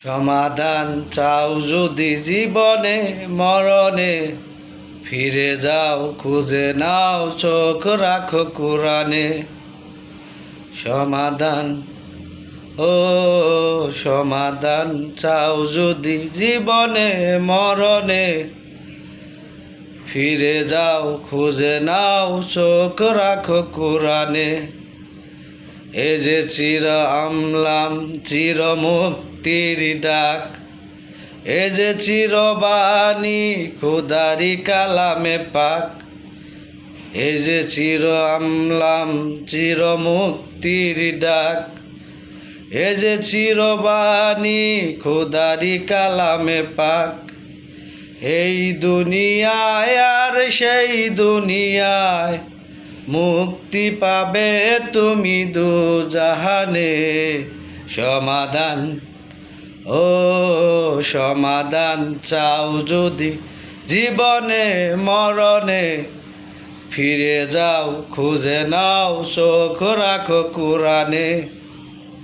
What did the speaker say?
সমাধান চাও যদি জীবনে মরণে, ফিরে যাও খুঁজে নাও চোখ রাখো কোরআনে। সমাধান ও সমাধান চাও যদি জীবনে মরণে, ফিরে যাও খুঁজে নাও চোখ রাখো কোরআনে। এ যে চির আমলাম চির মুক্তির ডাক, এ যে চিরবাণী খোদারি কালামে পাক। এ যে চির আমলাম চির মুক্তির ডাক, এ যে চিরবাণী খোদারি কালামে পাক। এই দুনিয়ায় আর সেই দুনিয়ায় মুক্তি পাবে তুমি দুজাহানে। সমাধান ও সমাধান চাও যদি জীবনে মরণে, ফিরে যাও খুঁজে নাও চোখ রাখো কোরআনে।